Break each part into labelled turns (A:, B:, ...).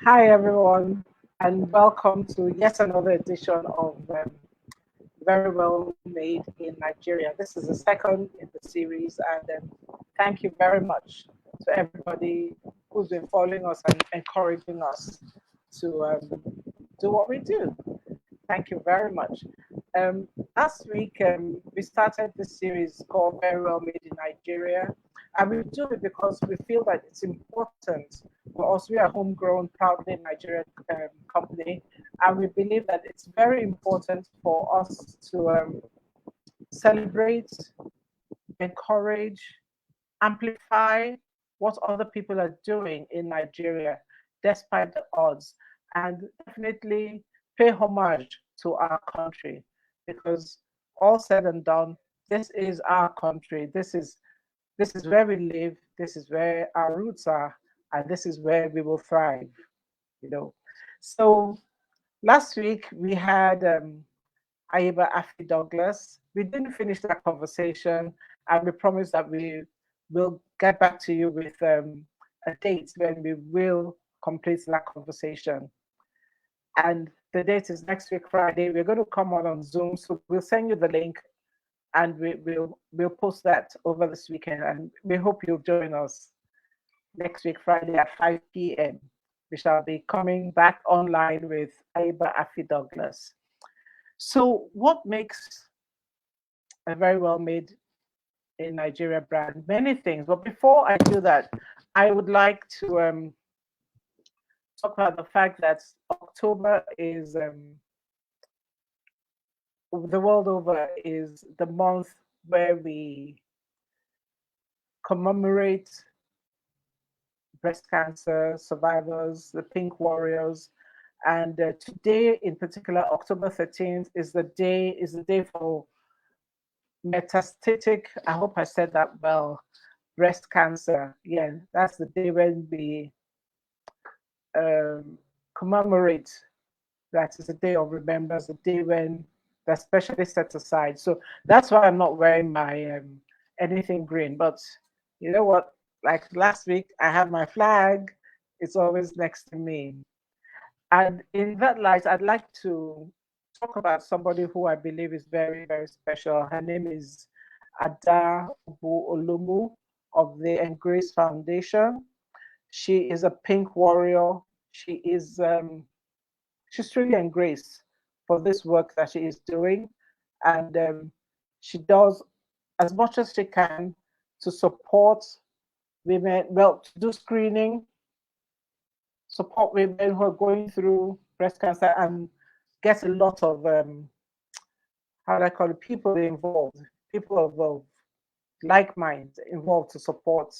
A: Hi, everyone, and welcome to yet another edition of Very Well Made in Nigeria. This is the second in the series, and thank you very much to everybody who's been following us and encouraging us to do what we do. Thank you very much. Last week, we started this series called Very Well Made in Nigeria. And we do it because we feel that it's important for us. We are a homegrown, proudly Nigerian company. And we believe that it's very important for us to celebrate, encourage, amplify what other people are doing in Nigeria, despite the odds, and definitely pay homage to our country, because all said and done, this is our country. This is where we live. This is where our roots are, and this is where we will thrive. You know. So last week we had Aiba Afi Douglas. We didn't finish that conversation, and we promised that we will get back to you with a date when we will complete that conversation. And the date is next week, Friday. We're going to come on Zoom, so we'll send you the link, and we'll post that over this weekend. And we hope you'll join us next week, Friday at 5 p.m. We shall be coming back online with Aiba Afi Douglas. So, what makes a very well made in Nigeria brand? Many things. But before I do that, I would like to talk about the fact that October is the world over is the month where we commemorate breast cancer survivors, the pink warriors. And today in particular, October 13th, is the day for metastatic, I hope I said that well, breast cancer. Yeah, that's the day when we commemorate. That is a day of remembrance, a day when that's specially set aside. So that's why I'm not wearing my anything green. But you know what? Like last week, I have my flag. It's always next to me. And in that light, I'd like to talk about somebody who I believe is very, very special. Her name is Ada Olumu of the Engrace Foundation. She is a pink warrior. She's truly engraced for this work that she is doing, and she does as much as she can to support women, well, to do screening, support women who are going through breast cancer, and get a lot of how do I call it, people of like mind involved to support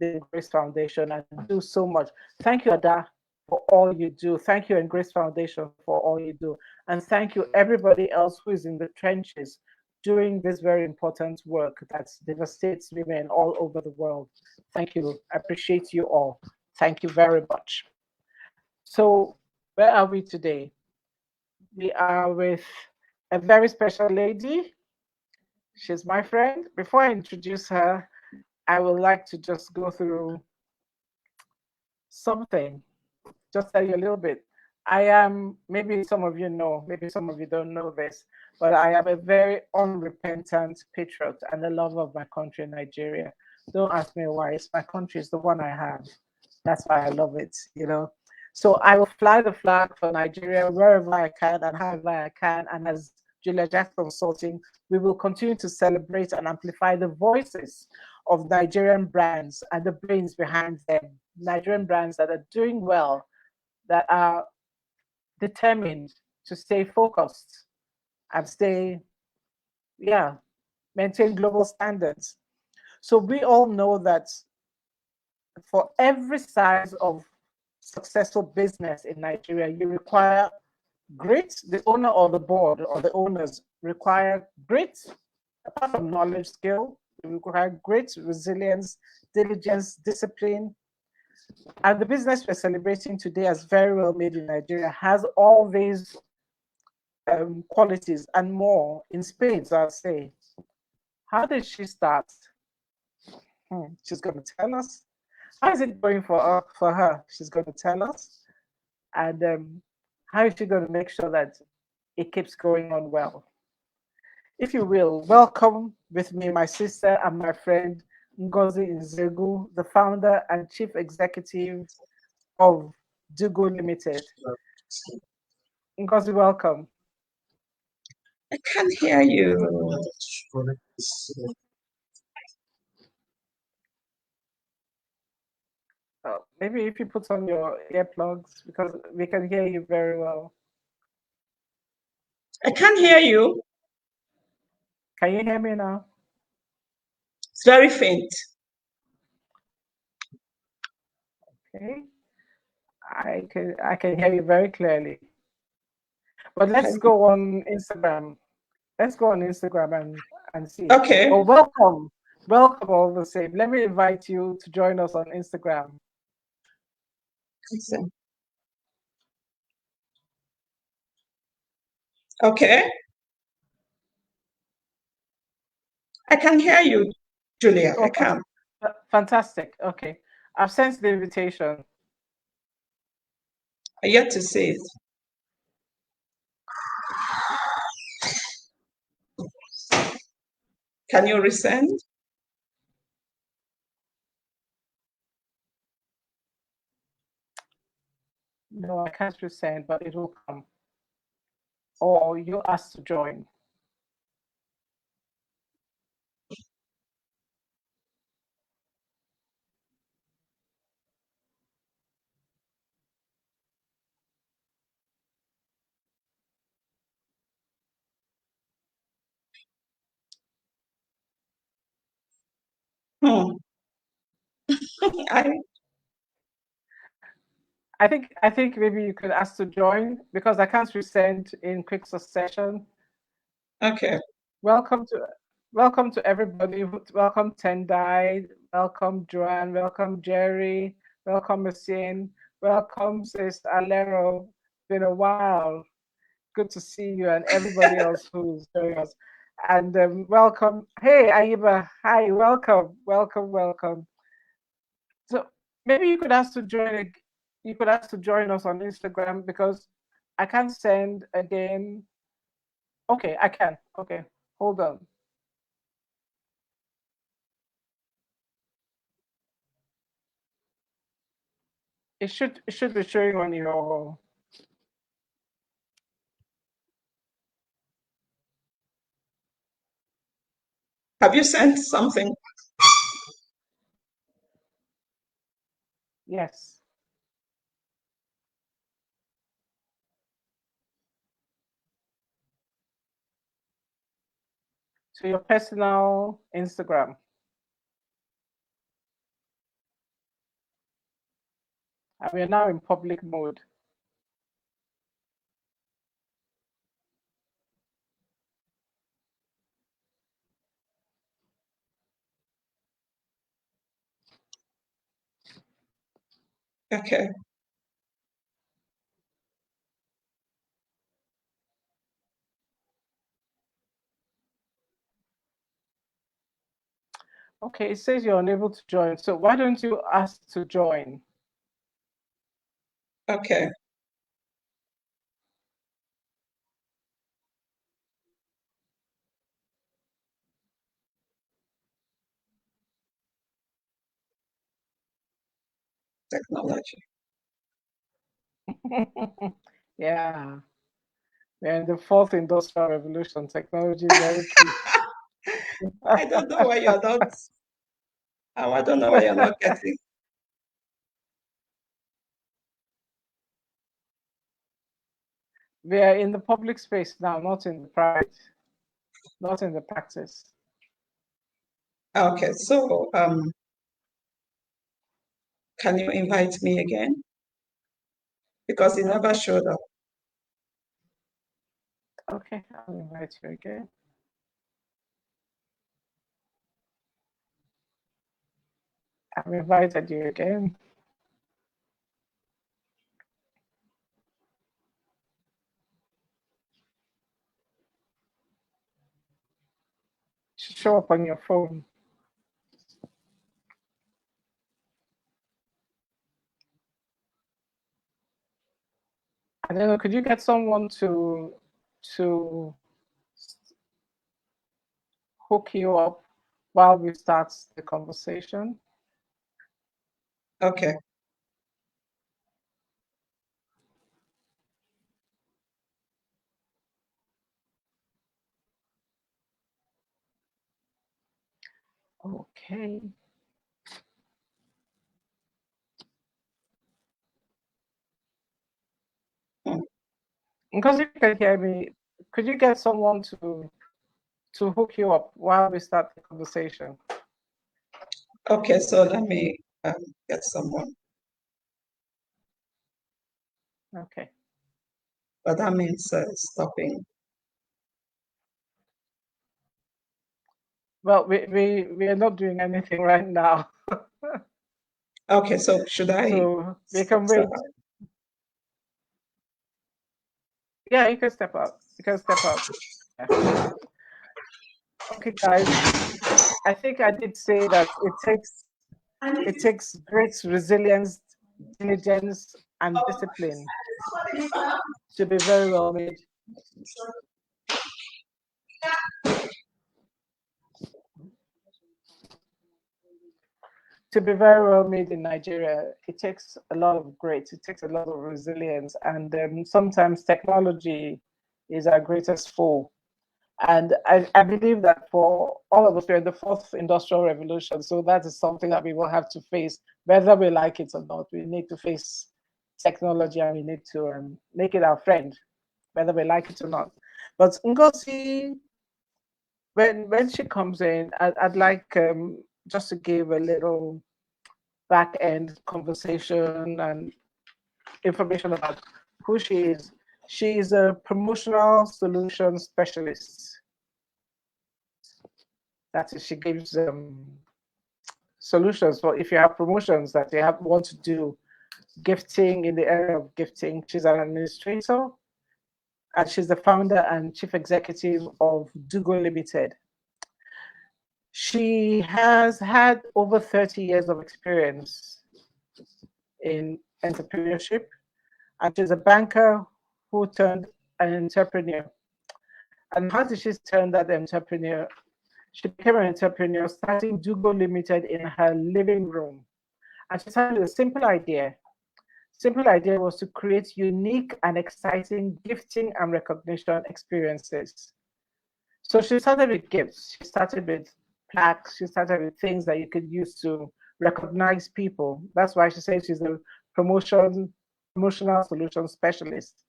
A: the Grace Foundation and do so much. Thank you, Ada, for all you do. Thank you, and Grace Foundation, for all you do. And thank you, everybody else who is in the trenches doing this very important work that devastates women all over the world. Thank you. I appreciate you all. Thank you very much. So, where are we today? We are with a very special lady. She's my friend. Before I introduce her, I would like to just go through something, just tell you a little bit. I am, maybe some of you know, maybe some of you don't know this, but I am a very unrepentant patriot and a lover of my country, Nigeria. Don't ask me why. It's my country, it's the one I have. That's why I love it, you know. So I will fly the flag for Nigeria wherever I can and however I can. And as Julia Jack Consulting, we will continue to celebrate and amplify the voices of Nigerian brands and the brains behind them. Nigerian brands that are doing well, that are determined to stay focused and maintain global standards. So we all know that for every size of successful business in Nigeria, you require grit. The owner or the board or the owners require grit, apart from knowledge, skill. You require grit, resilience, diligence, discipline. And the business we're celebrating today, as very well made in Nigeria, has all these qualities and more in spades, I'll say. How did she start? She's going to tell us. How is it going for her? She's going to tell us. And how is she going to make sure that it keeps going on well? If you will, welcome with me my sister and my friend Ngozi Nzegwu, the founder and chief executive of Dugo Limited. Ngozi, welcome.
B: I can't hear you.
A: Maybe if you put on your earplugs, because we can hear you very well.
B: I can't hear you.
A: Can you hear me now?
B: It's very faint.
A: Okay. I can hear you very clearly. But let's go on Instagram. Let's go on Instagram and see.
B: Okay.
A: Well, welcome. Welcome all the same. Let me invite you to join us on Instagram.
B: Okay. I can hear you, Julia. I can.
A: Fantastic. Okay. I've sent the invitation.
B: I yet to see it. Can you resend?
A: No, I can't resend, but it will come. Or you ask to join. I think maybe you could ask to join because I can't resend in quick succession.
B: Okay.
A: Welcome to everybody. Welcome Tendai. Welcome Joanne. Welcome Jerry. Welcome Masin. Welcome Sis Alero. Been a while. Good to see you and everybody else who's joining us. And welcome. Hey Aiba. Hi. Welcome. Welcome. Welcome. So maybe you could ask to join. You could ask to join us on Instagram because I can't send again. Okay, I can. Okay, hold on. It should be showing on your.
B: Have you sent something?
A: Yes. To your personal Instagram. And we're now in public mode.
B: Okay.
A: Okay, it says you're unable to join. So why don't you ask to join?
B: Okay. Technology.
A: Yeah. We're in the fourth industrial revolution. Technology is very key.
B: I don't know why you're not. I don't know why you're not getting.
A: We are in the public space now, not in the private, not in the practice.
B: Okay, so can you invite me again? Because it never showed up.
A: Okay, I'll invite you again. I've invited you again. Should show up on your phone. I don't know. Could you get someone to hook you up while we start the conversation?
B: Okay.
A: Okay. Because if you can hear me, could you get someone to hook you up while we start the conversation?
B: Okay, so let me get someone.
A: Okay.
B: But that means stopping.
A: Well, we are not doing anything right now.
B: Okay, so should I
A: So we can
B: step
A: wait.
B: out?
A: Yeah, you can step out. You can step out. Yeah. Okay, guys. I think I did say that it takes great resilience, diligence, and discipline to be very well made. To be very well made in Nigeria, it takes a lot of grace, it takes a lot of resilience, and sometimes technology is our greatest foe. And I believe that for all of us, we're in the fourth industrial revolution. So that is something that we will have to face, whether we like it or not. We need to face technology and we need to make it our friend, whether we like it or not. But Ngozi, when she comes in, I'd like just to give a little back end conversation and information about who she is. She is a promotional solution specialist. That is, she gives solutions for if you have promotions that you want to do, gifting in the area of gifting. She's an administrator and she's the founder and chief executive of Dugo Limited. She has had over 30 years of experience in entrepreneurship, and she's a banker who turned an entrepreneur. And how did she turn that entrepreneur? She became an entrepreneur starting Dugo Limited in her living room. And she started with a simple idea. Simple idea was to create unique and exciting gifting and recognition experiences. So she started with gifts. She started with plaques. She started with things that you could use to recognize people. That's why she says she's a promotional solution specialist.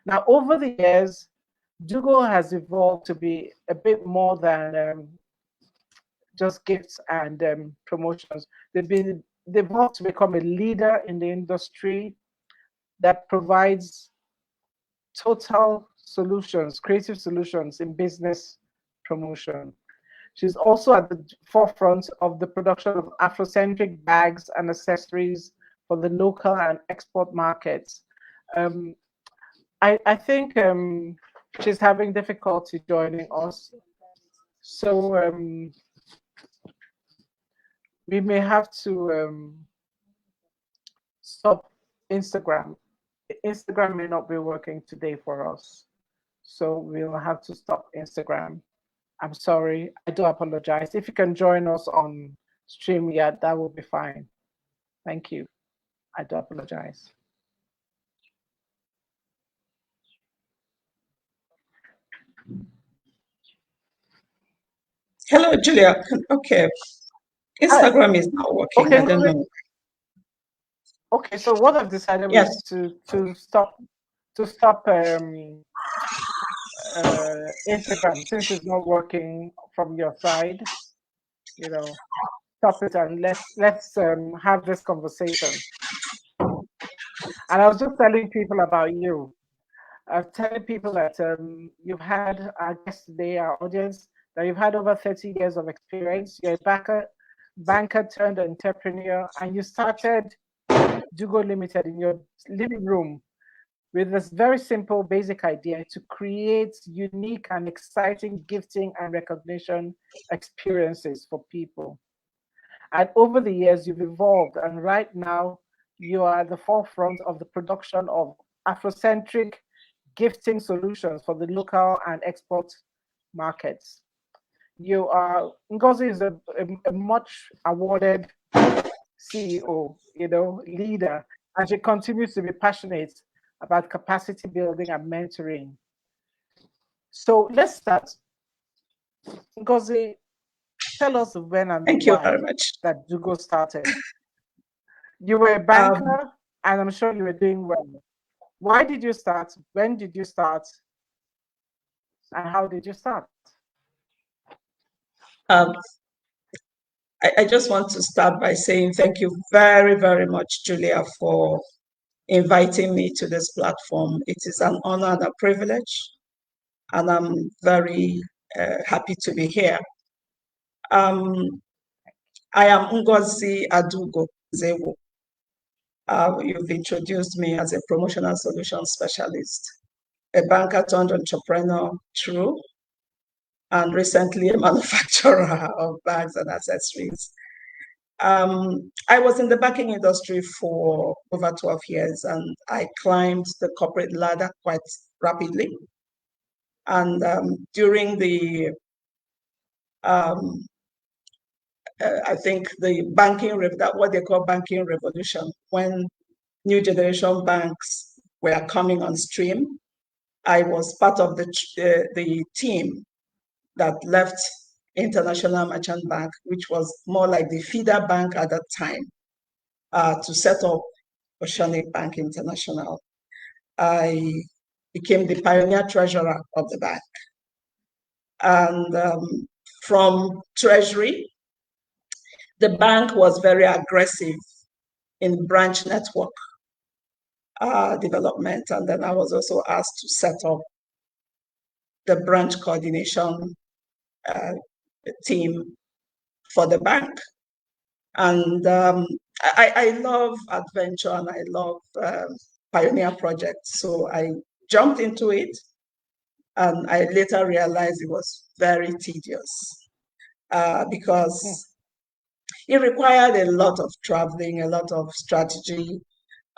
A: Now, over the years, Dugo has evolved to be a bit more than just gifts and promotions. They've evolved to become a leader in the industry that provides total solutions, creative solutions in business promotion. She's also at the forefront of the production of Afrocentric bags and accessories for the local and export markets. Um, I think she's having difficulty joining us. So we may have to stop Instagram. Instagram may not be working today for us. So we'll have to stop Instagram. I'm sorry. I do apologize. If you can join us on StreamYard, that will be fine. Thank you. I do apologize.
B: Hello, Julia. Okay. Instagram is not working.
A: Okay,
B: I don't know.
A: okay. So what I've decided
B: Yes.
A: was to stop Instagram since it's not working from your side. You know, stop it and let's have this conversation. And I was just telling people about you. Telling people that you've had our guest today, our audience, that you've had over 30 years of experience. You're a banker turned entrepreneur, and you started Dugo Limited in your living room with this very simple, basic idea to create unique and exciting gifting and recognition experiences for people. And over the years, you've evolved, and right now, you are at the forefront of the production of Afrocentric gifting solutions for the local and export markets. Ngozi is a much awarded CEO, leader, and she continues to be passionate about capacity building and mentoring. So let's start. Ngozi, tell us when and
B: Thank you
A: why
B: very much.
A: that Dugo started. You were a banker, and I'm sure you were doing well. Why did you start? When did you start? And how did you start?
B: I just want to start by saying thank you very, very much, Julia, for inviting me to this platform. It is an honor and a privilege, and I'm very happy to be here. I am Ngozi Nzegwu. You've introduced me as a promotional solution specialist, a banker turned entrepreneur, true, and recently a manufacturer of bags and accessories. I was in the banking industry for over 12 years, and I climbed the corporate ladder quite rapidly. And during the, I think the what they call banking revolution, when new generation banks were coming on stream, I was part of the team that left International Merchant Bank, which was more like the feeder bank at that time, to set up Oceanic Bank International. I became the pioneer treasurer of the bank. And from treasury, the bank was very aggressive in branch network development. And then I was also asked to set up the branch coordination team for the bank. And I love adventure and I love pioneer projects. So I jumped into it, and I later realized it was very tedious because it required a lot of traveling, a lot of strategy,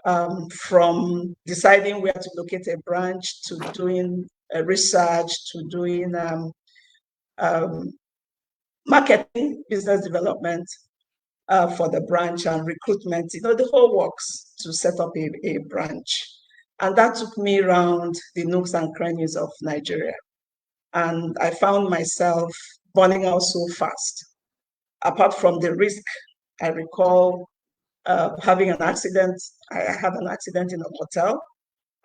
B: from deciding where to locate a branch to doing research to doing marketing, business development for the branch and recruitment, the whole works to set up a branch. And that took me around the nooks and crannies of Nigeria. And I found myself burning out so fast. Apart from the risk, I recall having an accident. I had an accident in a hotel.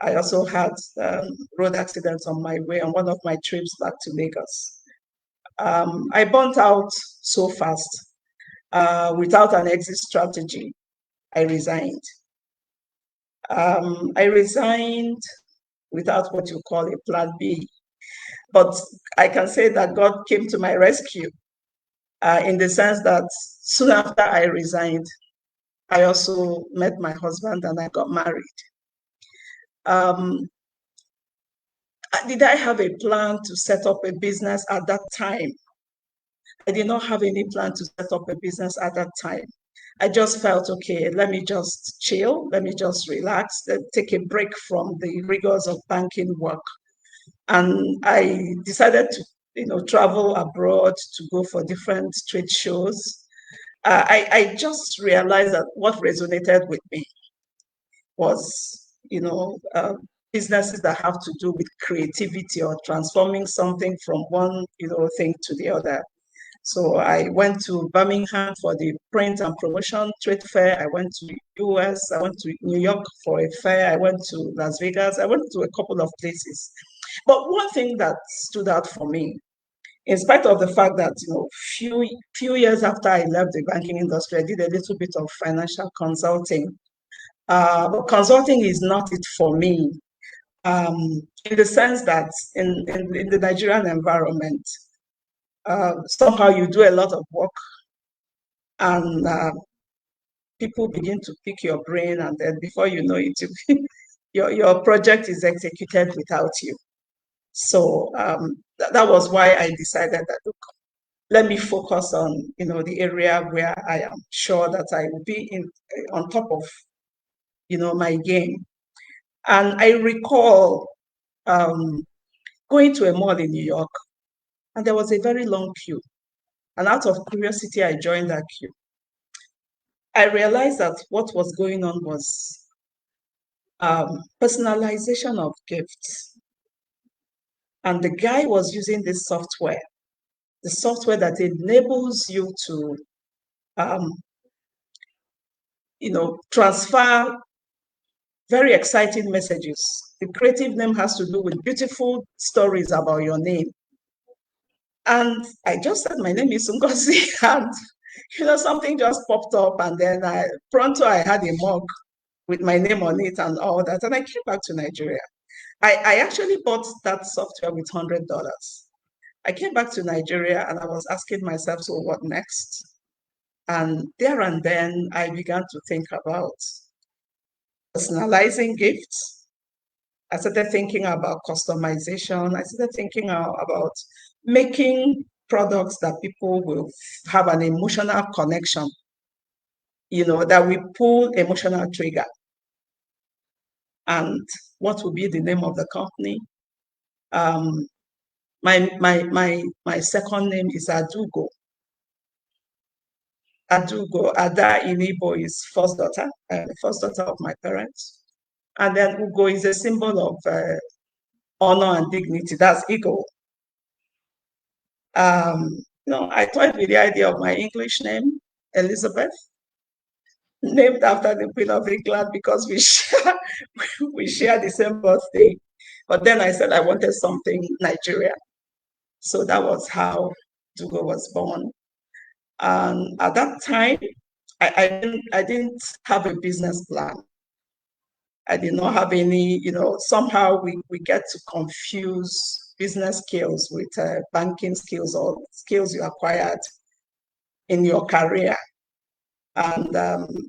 B: I also had road accidents on my way on one of my trips back to Lagos. I burnt out so fast. Without an exit strategy, I resigned. I resigned without what you call a plan B. But I can say that God came to my rescue in the sense that soon after I resigned, I also met my husband and I got married. Did I have a plan to set up a business at that time? I did not have any plan to set up a business at that time. I just felt, okay, let me just chill, let me just relax, take a break from the rigors of banking work. And I decided to, travel abroad to go for different trade shows. I just realized that what resonated with me was, businesses that have to do with creativity or transforming something from one, thing to the other. So I went to Birmingham for the print and promotion trade fair. I went to US. I went to New York for a fair. I went to Las Vegas. I went to a couple of places. But one thing that stood out for me, in spite of the fact that, few years after I left the banking industry, I did a little bit of financial consulting. But consulting is not it for me, in the sense that in the Nigerian environment, somehow you do a lot of work and people begin to pick your brain, and then before you know it, your project is executed without you. So that was why I decided that, look, let me focus on the area where I am sure that I will be on top of my game. And I recall going to a mall in New York, and there was a very long queue. And out of curiosity, I joined that queue. I realized that what was going on was personalization of gifts. And the guy was using this software, the software that enables you to, um, transfer very exciting messages. The creative name has to do with beautiful stories about your name. And I just said, my name is Ngozi, and something just popped up, and then pronto I had a mug with my name on it and all that. And I came back to Nigeria. I actually bought that software with $100. I came back to Nigeria and I was asking myself, so what next? And there and then I began to think about personalizing gifts. I started thinking about customization. I started thinking about making products that people will have an emotional connection, that we pull emotional trigger. And what will be the name of the company? My second name is Adugo. Adugo, Ada in Igbo is first daughter of my parents. And then Ugo is a symbol of honor and dignity. That's ego. I toyed with the idea of my English name, Elizabeth, named after the Queen of England because we share the same birthday. But then I said I wanted something Nigerian. So that was how Dugo was born. And at that time, I didn't have a business plan. I did not have any, somehow we get to confuse business skills with banking skills or skills you acquired in your career. And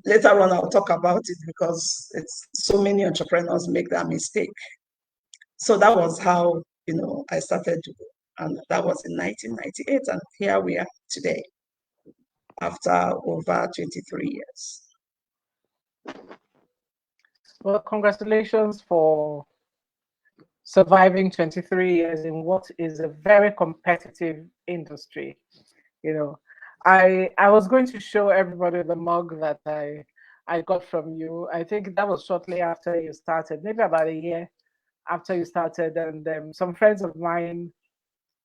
B: later on, I'll talk about it because it's so many entrepreneurs make that mistake. So that was how, I started to go. And that was in 1998. And here we are today, after over 23 years.
A: Well, congratulations for surviving 23 years in what is a very competitive industry. I was going to show everybody the mug that I got from you. I think that was shortly after you started, maybe about a year after you started. And some friends of mine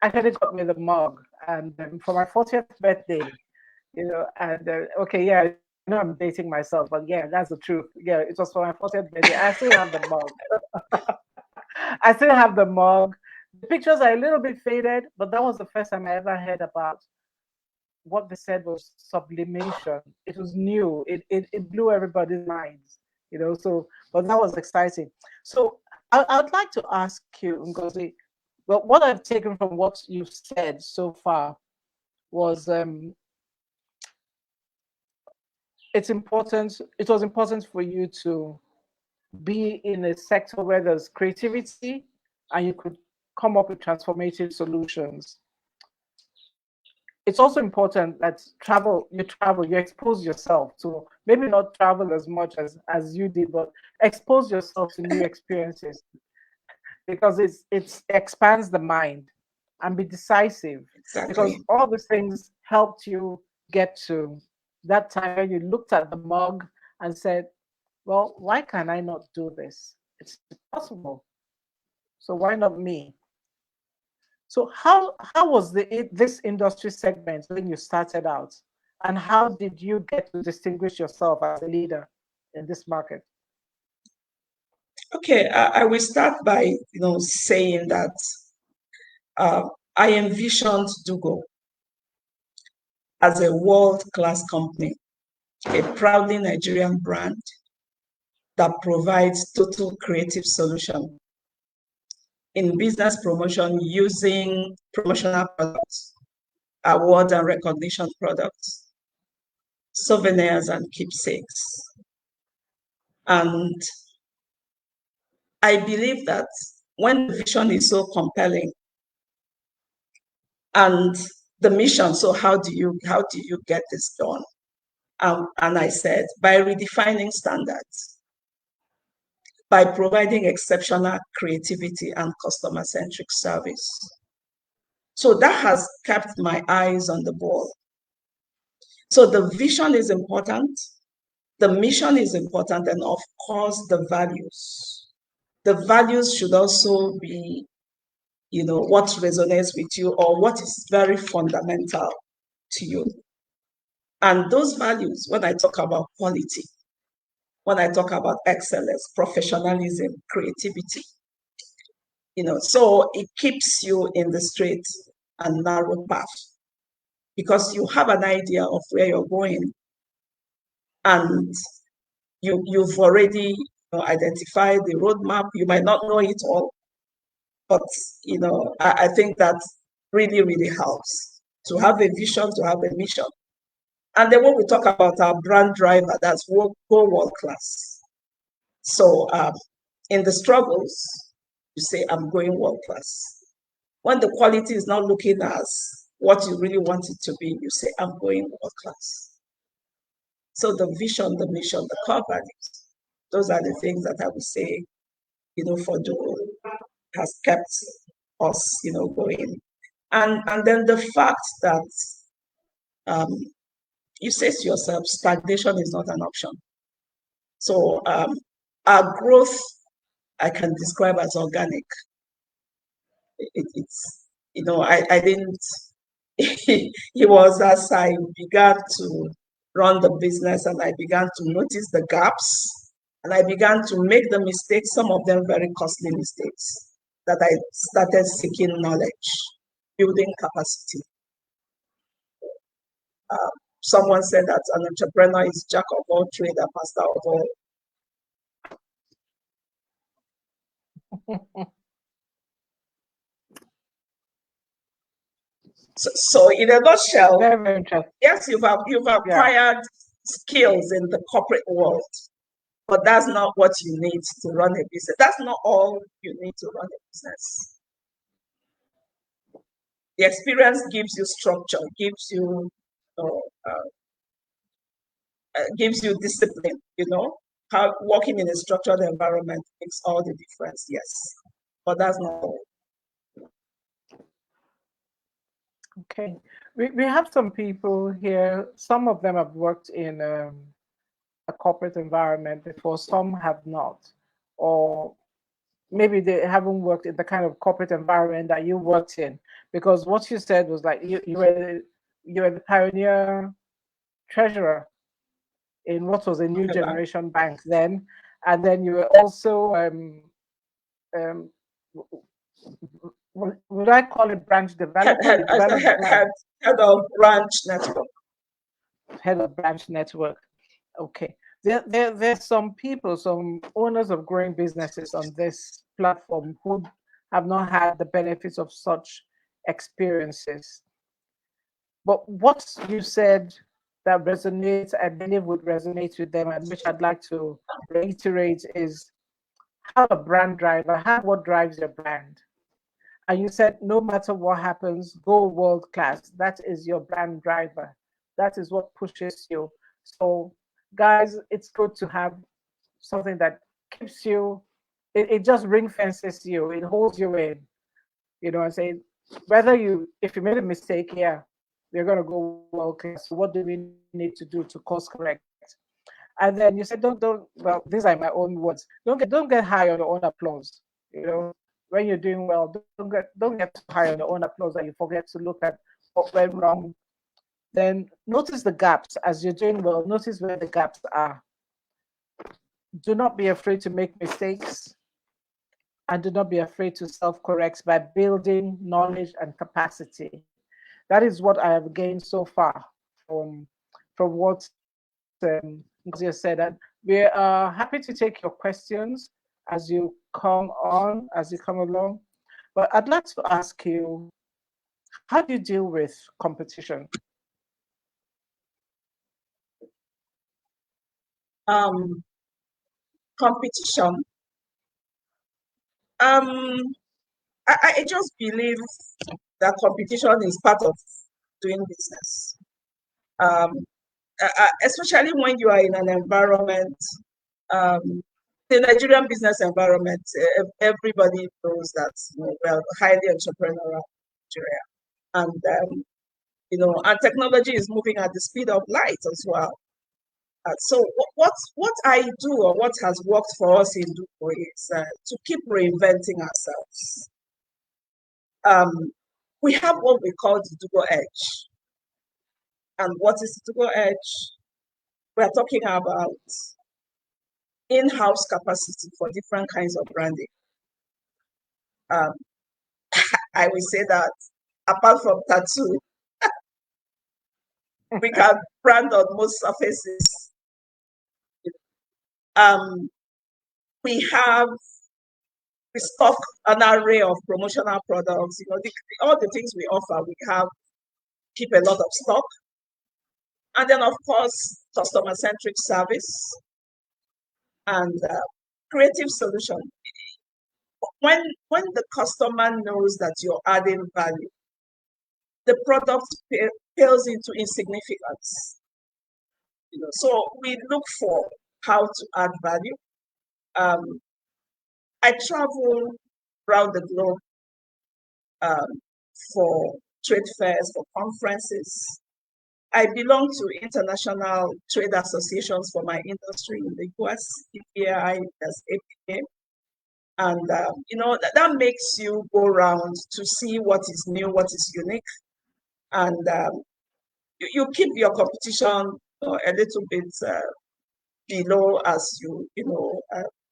A: actually got me the mug, and for my 40th birthday, and okay, yeah, I know I'm dating myself, but yeah, that's the truth. Yeah, it was for my 40th birthday. I still have the mug. I still have the mug. The pictures are a little bit faded, but that was the first time I ever heard about what they said was sublimation. It was new. It blew everybody's minds, So, but that was exciting. So I would like to ask you, Ngozi, well, what I've taken from what you've said so far was it was important for you to be in a sector where there's creativity and you could come up with transformative solutions. It's also important that you expose yourself to, maybe not travel as much as you did, but expose yourself to new experiences, because it expands the mind, and be decisive.
B: Exactly.
A: Because all these things helped you get to that time when you looked at the mug and said, well, why can I not do this? It's possible. So why not me? So how was this industry segment when you started out, and how did you get to distinguish yourself as a leader in this market?
B: Okay, I will start by saying that I envisioned Dugo as a world-class company, a proudly Nigerian brand that provides total creative solution in business promotion using promotional products, award and recognition products, souvenirs and keepsakes. And I believe that when the vision is so compelling and the mission, so how do you get this done? And I said, by redefining standards. by providing exceptional creativity and customer-centric service. So that has kept my eyes on the ball. So the vision is important, the mission is important, and of course, the values. The values should also be, what resonates with you or what is very fundamental to you. And those values, when I talk about quality, when I talk about excellence, professionalism, creativity, so it keeps you in the straight and narrow path because you have an idea of where you're going and you've already identified the roadmap. You might not know it all, but I think that really, really helps to have a vision, to have a mission. And then when we talk about our brand driver, that's go world class. So in the struggles, you say, I'm going world class. When the quality is not looking as what you really want it to be, you say, I'm going world class. So the vision, the mission, the core values, those are the things that I would say, for Duo has kept us, going. And then the fact that you say to yourself, stagnation is not an option. So our growth, I can describe as organic. It's, I didn't, it was as I began to run the business and I began to notice the gaps and I began to make the mistakes, some of them very costly mistakes, that I started seeking knowledge, building capacity. Someone said that an entrepreneur is jack of all trades and master of all. So in a nutshell,
A: very interesting.
B: Yes, you've acquired skills in the corporate world, but that's not what you need to run a business. That's not all you need to run a business. The experience gives you structure, gives you discipline. How working in a structured environment makes all the difference. Yes, but that's not all.
A: Okay, we have some people here. Some of them have worked in a corporate environment before. Some have not, or maybe they haven't worked in the kind of corporate environment that you worked in. Because what you said was like you were the pioneer treasurer in what was a new generation bank then, and then you were also would I call it branch development?
B: Head of branch network.
A: Head of branch network. Okay. There's some people, some owners of growing businesses on this platform who have not had the benefits of such experiences. But what you said that resonates, I believe would resonate with them, and which I'd like to reiterate, is have a brand driver, have what drives your brand. And you said, no matter what happens, go world class. That is your brand driver. That is what pushes you. So, guys, it's good to have something that keeps you, it just ring fences you, it holds you in, and say, if you made a mistake, yeah, you're going to go world class. So what do we need to do to course correct? And then you said, well, these are my own words. Don't get high on your own applause. When you're doing well, don't get too high on your own applause that you forget to look at what went wrong. Then notice the gaps as you're doing well. Notice where the gaps are. Do not be afraid to make mistakes, and do not be afraid to self-correct by building knowledge and capacity. That is what I have gained so far from what Ngozi said. And we are happy to take your questions as you come along. But I'd like to ask you, how do you deal with competition?
B: Competition. I just believe that competition is part of doing business. Especially when you are in an environment the Nigerian business environment, everybody knows that we're highly entrepreneurial in Nigeria, and and technology is moving at the speed of light as well. So what I do, or what has worked for us in Dugo, is to keep reinventing ourselves. We have what we call the Dugo Edge. And what is the Dugo Edge? We're talking about in-house capacity for different kinds of branding. I will say that apart from tattoo, we can brand on most surfaces. We stock an array of promotional products. All the things we offer, we keep a lot of stock. And then, of course, customer-centric service and creative solution. When the customer knows that you're adding value, the product pales into insignificance. So we look for how to add value. I travel around the globe for trade fairs, for conferences. I belong to international trade associations for my industry in the US, EPI, there's APA. And, that makes you go around to see what is new, what is unique. And you keep your competition a little bit below as you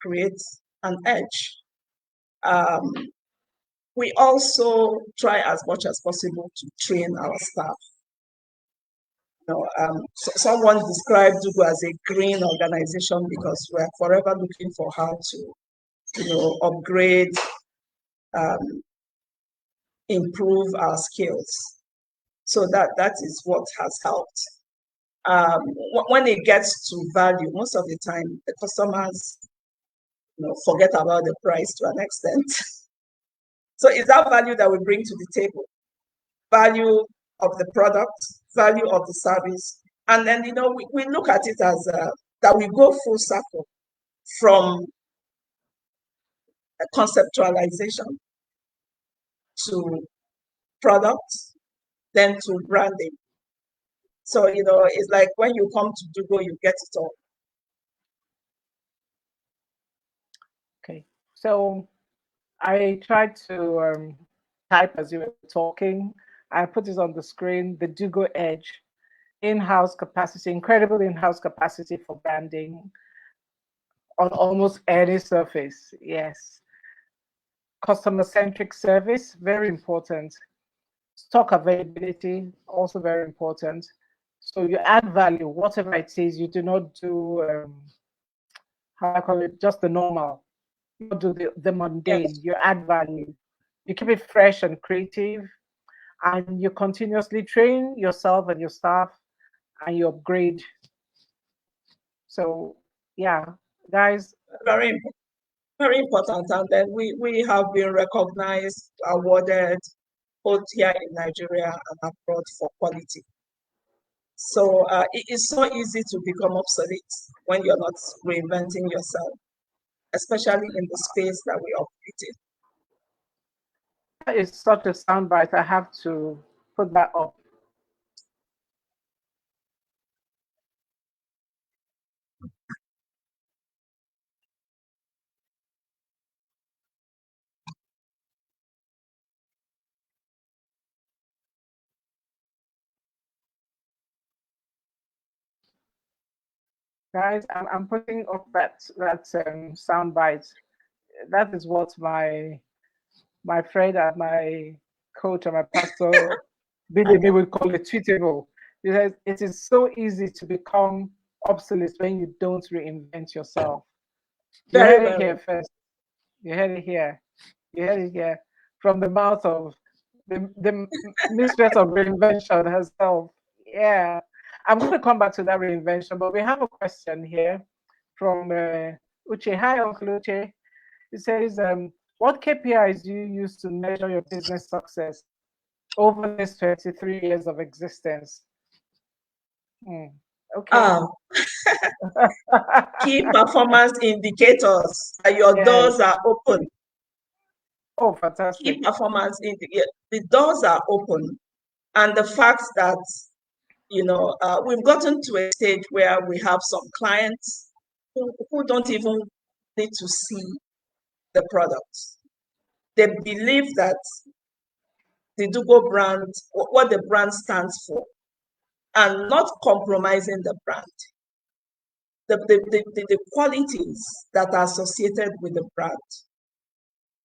B: create an edge. We also try as much as possible to train our staff. Someone described Dugo as a green organization because we're forever looking for how to, upgrade, improve our skills. So that is what has helped. When it gets to value, most of the time the customers forget about the price to an extent. So it's that value that we bring to the table. Value of the product, value of the service. And then, we look at it as that we go full circle from conceptualization to product, then to branding. So, it's like when you come to Dugo, you get it all.
A: Okay. So I tried to type as you were talking. I put it on the screen, the Dugo Edge, in-house capacity, incredible in-house capacity for branding on almost any surface. Yes. Customer-centric service, very important. Stock availability, also very important. So you add value, whatever it is. You do not do, how I call it, just the normal. You don't do the mundane.
B: Yes.
A: You add value. You keep it fresh and creative, and you continuously train yourself and your staff, and you upgrade. So yeah, guys.
B: Very, very important. And then we have been recognized, awarded, both here in Nigeria and abroad, for quality. So it is so easy to become obsolete when you're not reinventing yourself, especially in the space that we operate in.
A: That is such a soundbite. I have to put that up. Guys, I'm putting up that soundbite. That is what my friend and my coach and my pastor Bidemi would call it tweetable. He says it is so easy to become obsolete when you don't reinvent yourself. You
B: Very,
A: heard it
B: very.
A: here first. You heard it here. You heard it here from the mouth of the mistress of reinvention herself. Yeah. I'm going to come back to that reinvention, but we have a question here from Uche. Hi, Uncle Uche. It says, what KPIs do you use to measure your business success over this 23 years of existence? Okay.
B: Key performance indicators. Your
A: Yes.
B: doors are open.
A: Oh, fantastic.
B: Key performance indicators. The doors are open. And the fact that, we've gotten to a stage where we have some clients who don't even need to see the product. They believe that the Dugo brand, what the brand stands for, and not compromising the brand. The qualities that are associated with the brand,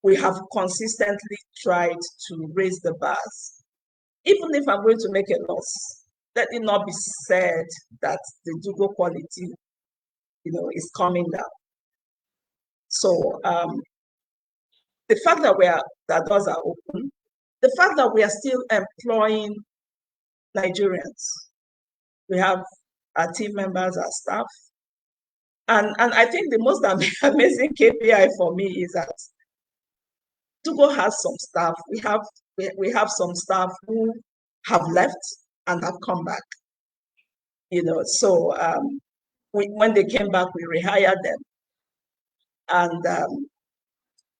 B: we have consistently tried to raise the bars. Even if I'm going to make a loss, let it not be said that the Dugo quality, is coming down. So the fact that doors are open, the fact that we are still employing Nigerians, we have our team members, our staff, and I think the most amazing KPI for me is that Dugo has some staff. We have some staff who have left and have come back. So when they came back, we rehired them, and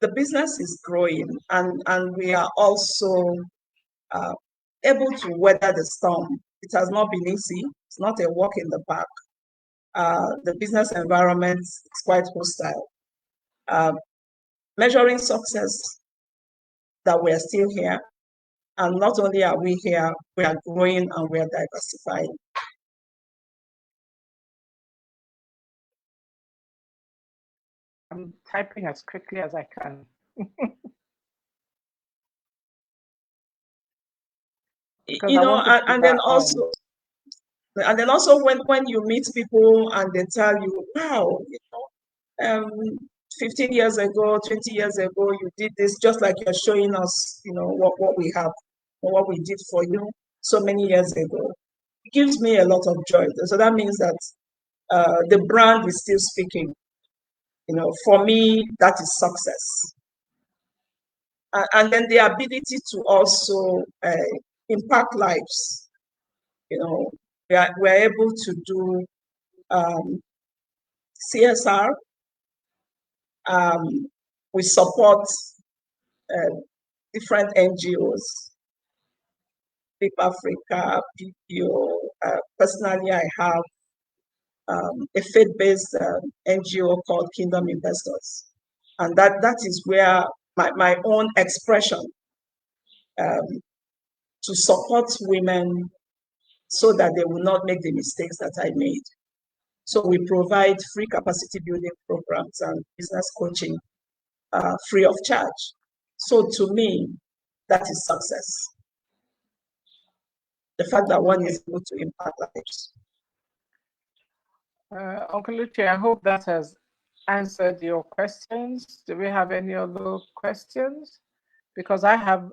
B: the business is growing, and we are also able to weather the storm. It has not been easy. It's not a walk in the park. The business environment is quite hostile. Measuring success that we are still here, and not only are we here, we are growing and we are diversifying.
A: I'm typing as quickly as I can.
B: And then also, when you meet people and they tell you, wow, 15 years ago, 20 years ago, you did this, just like you're showing us, what we have, or what we did for you so many years ago. It gives me a lot of joy. So that means that the brand is still speaking. For me, that is success. And then the ability to also impact lives. We're able to do CSR. We support different NGOs, Deep Africa, PPO. Personally, I have a faith-based NGO called Kingdom Investors. And that is where my own expression to support women so that they will not make the mistakes that I made. So we provide free capacity building programs and business coaching free of charge. So to me, that is success. The fact that one is able to impact lives.
A: Uncle Luchi, I hope that has answered your questions. Do we have any other questions? Because I have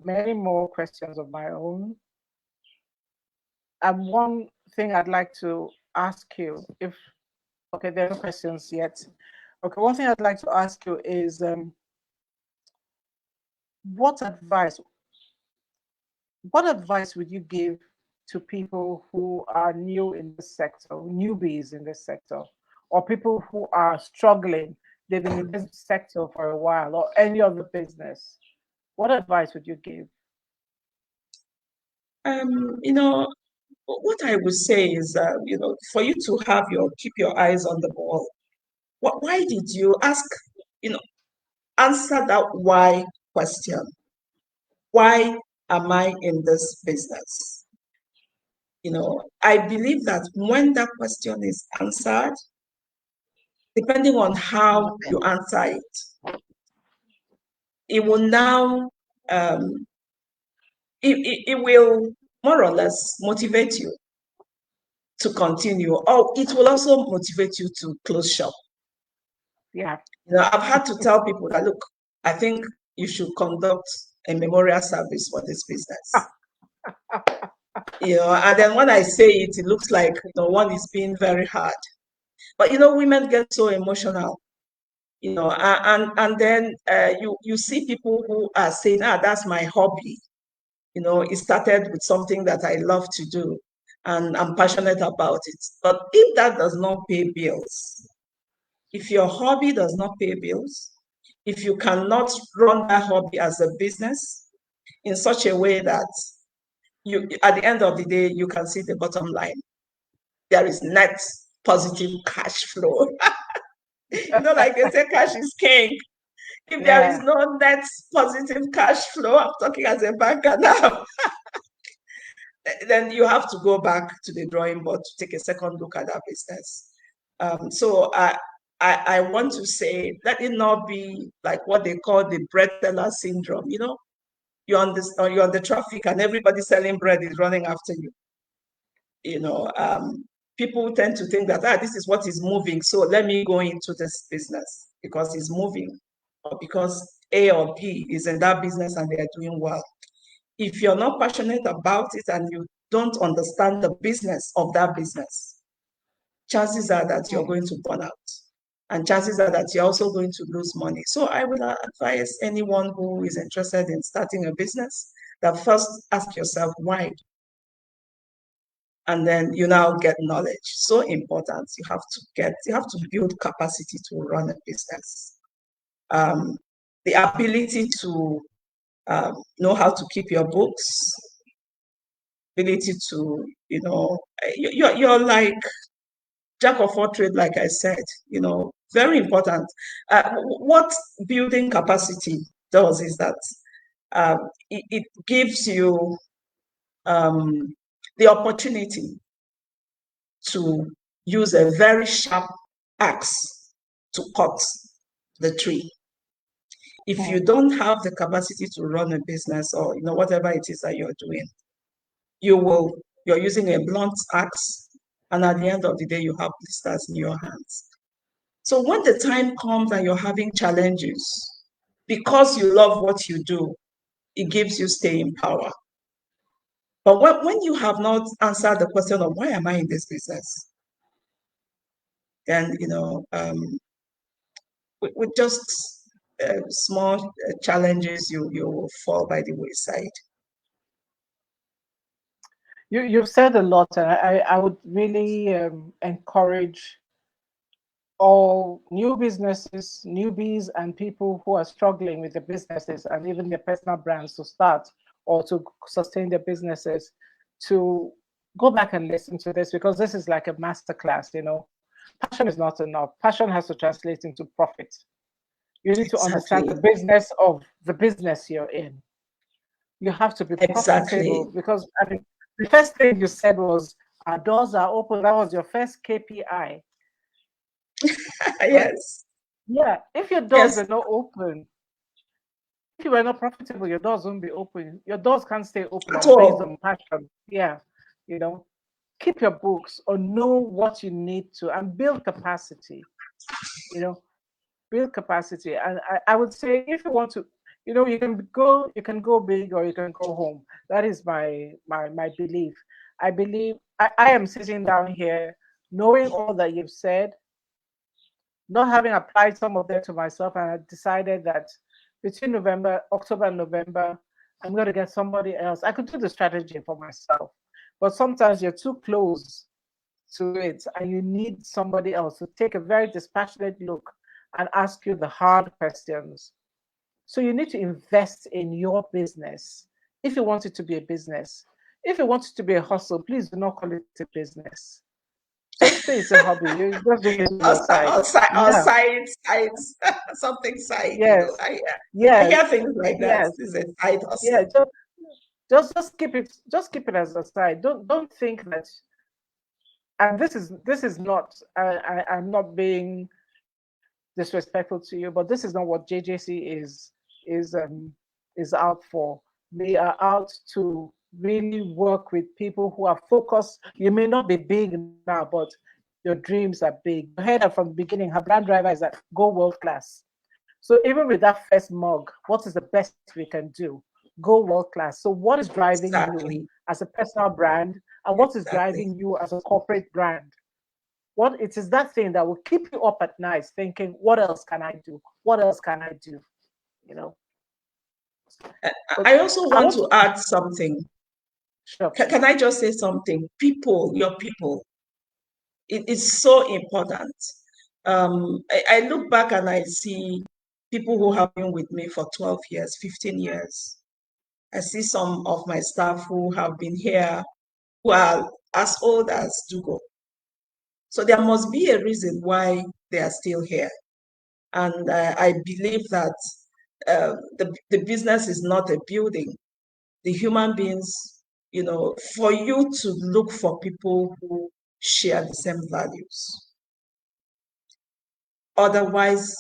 A: many more questions of my own. And one thing I'd like to ask you, okay, there are no questions yet. Okay, one thing I'd like to ask you is, what advice would you give to people who are new in the sector, newbies in this sector, or people who are struggling, they've been in this sector for a while, or any other business? What advice would you give?
B: What I would say is, for you to keep your eyes on the ball. Why did you answer that why question? Why am I in this business? I believe that when that question is answered, depending on how you answer it, it will now, it will more or less motivate you to continue, or it will also motivate you to close shop.
A: Yeah.
B: I've had to tell people that, look, I think you should conduct a memorial service for this business. And then when I say it, it looks like one is being very hard. But women get so emotional. And then you see people who are saying, that's my hobby. It started with something that I love to do. and I'm passionate about it. But if that does not pay bills, if your hobby does not pay bills, if you cannot run that hobby as a business in such a way that you, at the end of the day, you can see the bottom line. There is net positive cash flow. Like they say, cash is king. If there is no net positive cash flow, I'm talking as a banker now, then you have to go back to the drawing board to take a second look at that business. So I want to say, let it not be like what they call the bread seller syndrome. You're on the traffic and everybody selling bread is running after you. People tend to think that this is what is moving, so let me go into this business because it's moving, or because A or B is in that business and they are doing well. If you're not passionate about it and you don't understand the business of that business, chances are that you're going to burn out. And chances are that you're also going to lose money. So I would advise anyone who is interested in starting a business that first ask yourself why. And then you now get knowledge. So important. You have to build capacity to run a business. The ability to know how to keep your books, ability to, you're like jack of all trades, like I said, very important. What building capacity does is that it gives you the opportunity to use a very sharp axe to cut the tree. If you don't have the capacity to run a business or whatever it is that you're doing, you're using a blunt axe, and at the end of the day, you have blisters in your hands. So when the time comes and you're having challenges, because you love what you do, it gives you staying power. But when you have not answered the question of why am I in this business, then with just small challenges, you will fall by the wayside.
A: You've said a lot, and I would really encourage all new businesses, newbies, and people who are struggling with their businesses and even their personal brands to start or to sustain their businesses to go back and listen to this, because this is like a masterclass. Passion is not enough. Passion has to translate into profit. You need to understand the business of the business you're in. You have to be profitable, because the first thing you said was our doors are open. That was your first KPI.
B: Yes.
A: Yeah. If your doors are not open, if you were not profitable, your doors won't be open. Your doors can't stay open based on passion. Yeah. Keep your books or know what you need to and build capacity. Build capacity. And I would say, if you want to, you can go big or you can go home. That is my belief. I believe I am sitting down here knowing all that you've said, not having applied some of them to myself, and I decided that between October and November, I'm going to get somebody else. I could do the strategy for myself, but sometimes you're too close to it and you need somebody else to take a very dispassionate look and ask you the hard questions. So you need to invest in your business if you want it to be a business. If you want it to be a hustle, please do not call it a business. Just say it's a hobby. You're just doing it on your side.
B: Side, something side.
A: Yes.
B: I hear things like that. Yes. This is a side hustle.
A: Yeah, just keep it. Just keep it as a side. Don't think that. And this is not. I'm not being disrespectful to you, but this is not what JJC is out for. We are out to really work with people who are focused. You may not be big now, but your dreams are big. You heard that from the beginning. Her brand driver is that go world class. So even with that first mug, what is the best we can do? Go world class. So what is driving you as a personal brand, and what is driving you as a corporate brand? What it is that thing that will keep you up at night thinking, what else can I do? What else can I do?
B: I also want to add something.
A: Sure,
B: Can I just say something? People, your people, it is so important. I look back and I see people who have been with me for 12 years, 15 years. I see some of my staff who have been here who are as old as Dugo. So there must be a reason why they are still here. And I believe that the business is not a building. The human beings, for you to look for people who share the same values. Otherwise,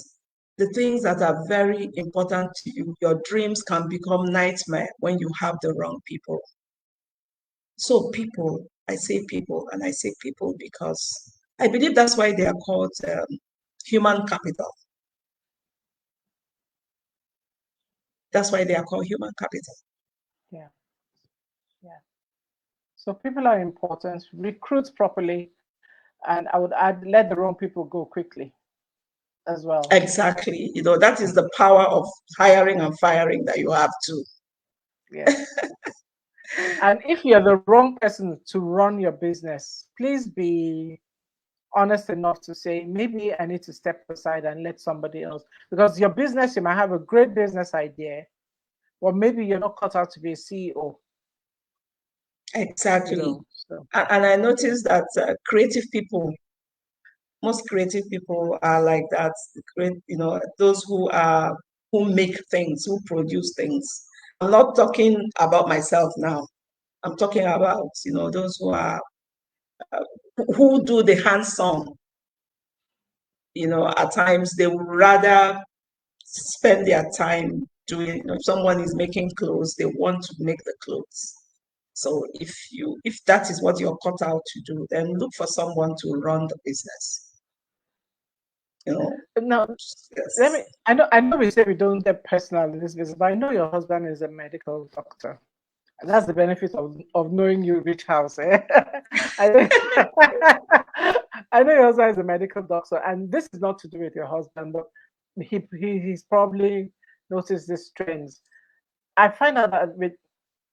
B: the things that are very important to you, your dreams can become nightmare when you have the wrong people. So people, I say people, and I say people because I believe that's why they are called human capital. That's why they are called human capital.
A: yeah, yeah. So people are important. Recruit properly, and I would add, let the wrong people go quickly as well.
B: Exactly. That is the power of hiring and firing that you have too.
A: Yes. And if you're the wrong person to run your business, please be honest enough to say, maybe I need to step aside and let somebody else. Because your business, you might have a great business idea, or maybe you're not cut out to be a CEO.
B: Exactly.
A: So.
B: And I noticed that most creative people are like that. Those who make things, who produce things. I'm not talking about myself now. I'm talking about, those who do the hands-on. At times they would rather spend their time doing, if someone is making clothes, they want to make the clothes. So if that is what you're cut out to do, then look for someone to run the business.
A: Now,
B: yes.
A: I know we say we don't get personal in this business, but I know your husband is a medical doctor. And that's the benefit of knowing you rich house. Eh? I know your husband is a medical doctor, and this is not to do with your husband, but he's probably noticed these trends. I find out that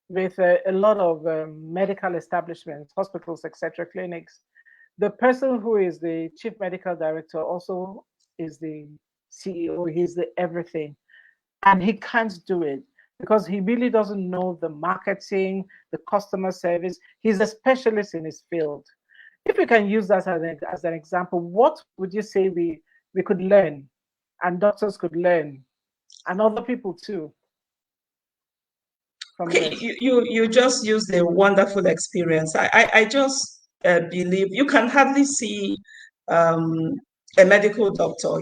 A: with a lot of medical establishments, hospitals, etc., clinics, the person who is the chief medical director also is the CEO. He's the everything, and he can't do it because he really doesn't know the marketing, the customer service. He's a specialist in his field. If we can use that as an example, what would you say we could learn, and doctors could learn, and other people too?
B: Okay, you just used a wonderful experience. I just believe you can hardly see a medical doctor,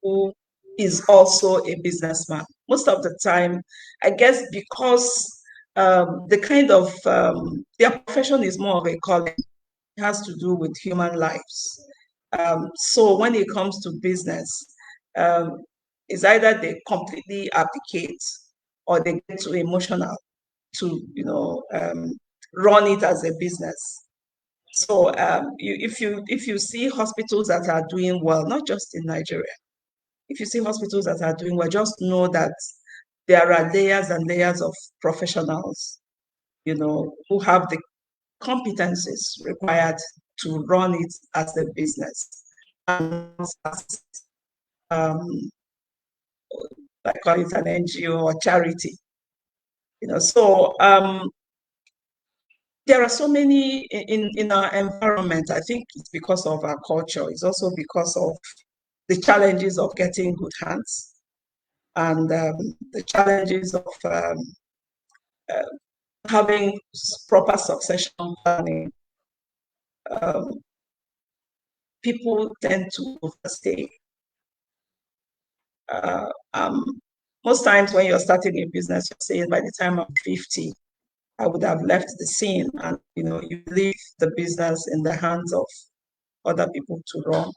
B: who is also a businessman. Most of the time, I guess because the kind of their profession is more of a calling. It has to do with human lives. So when it comes to business, um, it's either they completely abdicate or they get too emotional to run it as a business. So if you see hospitals that are doing well, not just in Nigeria, if you see hospitals that are doing well, just know that there are layers and layers of professionals, who have the competencies required to run it as a business and not as I call it an NGO or charity. So there are so many in our environment. I think it's because of our culture. It's also because of the challenges of getting good hands and the challenges of uh, having proper succession planning. Um, People tend to overstay. Uh, um, Most times when you're starting a business, you're saying by the time I'm 50, I would have left the scene, and you leave the business in the hands of other people to run.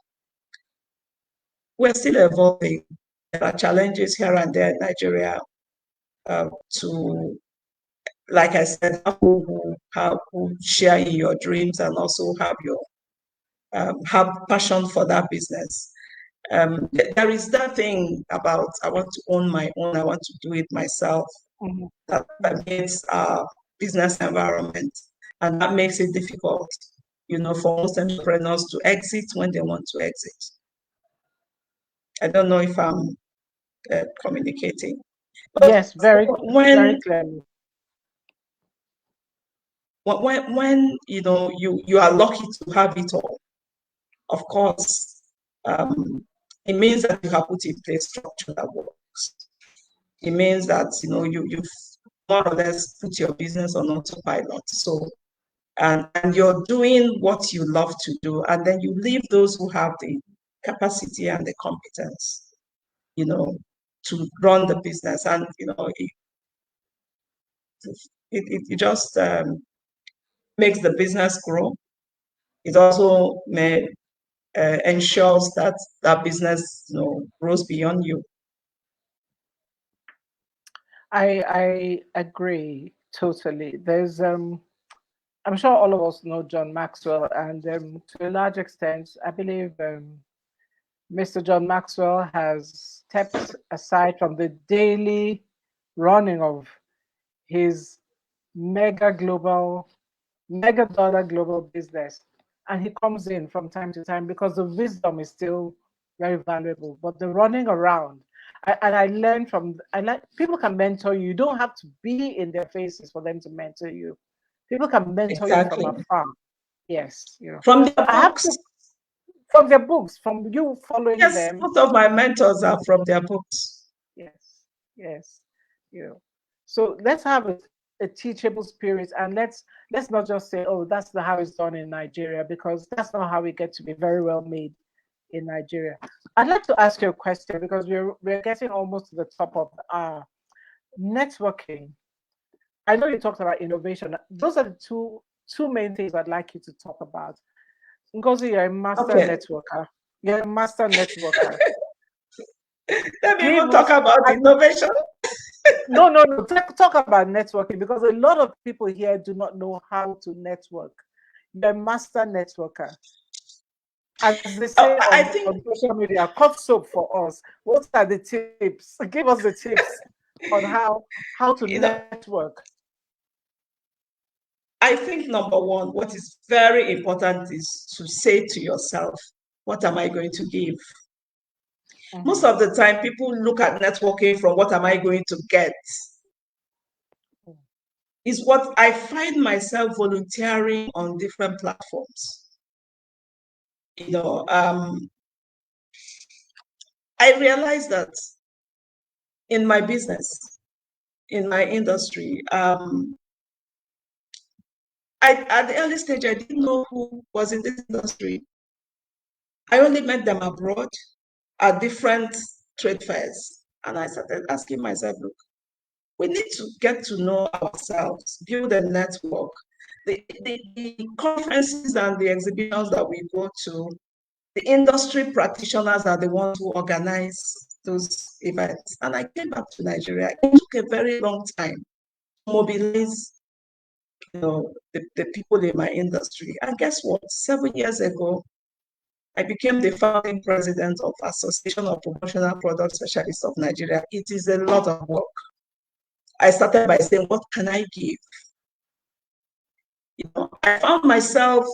B: We're still evolving. There are challenges here and there in Nigeria to, like I said, who share in your dreams and also have passion for that business. There is that thing about I want to own my own. I want to do it myself.
A: Mm-hmm.
B: That means business environment, and that makes it difficult, for most entrepreneurs to exit when they want to exit. I don't know if I'm communicating. But
A: yes, very clearly.
B: When you are lucky to have it all, of course, it means that you have put in place structure that works. It means that you've more or less put your business on autopilot. So and you're doing what you love to do, and then you leave those who have the capacity and the competence, to run the business, and it just makes the business grow. It also ensures that that business grows beyond you.
A: I agree totally. There's I'm sure all of us know John Maxwell, and to a large extent, I believe Mr. John Maxwell has stepped aside from the daily running of his mega dollar global business, and he comes in from time to time because the wisdom is still very valuable. But the running around, I learned from, I like, people can mentor you. You don't have to be in their faces for them to mentor you. People can mentor you from
B: Exactly.
A: afar. Yes,
B: From
A: So
B: their
A: I have
B: books.
A: to, from their books, from you following
B: Yes,
A: them.
B: most of my mentors are from their books.
A: Yes, yes, So let's have a teachable spirit, and let's not just say, oh, that's not how it's done in Nigeria, because that's not how we get to be very well made in Nigeria. I'd like to ask you a question, because we're getting almost to the top of networking. I know you talked about innovation. Those are the two main things I'd like you to talk about. Ngozi, you're a master
B: Okay.
A: networker. You're a master networker.
B: Let me
A: Give
B: even talk
A: us
B: about innovation.
A: no. Talk about networking, because a lot of people here do not know how to network. You're a master networker. As they say
B: I think
A: on social media, cut soap for us. What are the tips? Give us the tips on how to network.
B: I think number one, what is very important is to say to yourself, what am I going to give? Most of the time, people look at networking from what am I going to get? Is what I find myself volunteering on different platforms. I realized that in my business, in my industry, at the early stage, I didn't know who was in this industry. I only met them abroad at different trade fairs. And I started asking myself, look, we need to get to know ourselves, build a network. The conferences and the exhibitions that we go to, the industry practitioners are the ones who organize those events. And I came back to Nigeria. It took a very long time to mobilize the people in my industry. And guess what? 7 years ago, I became the founding president of Association of Promotional Product Specialists of Nigeria. It is a lot of work. I started by saying, what can I give? I found myself,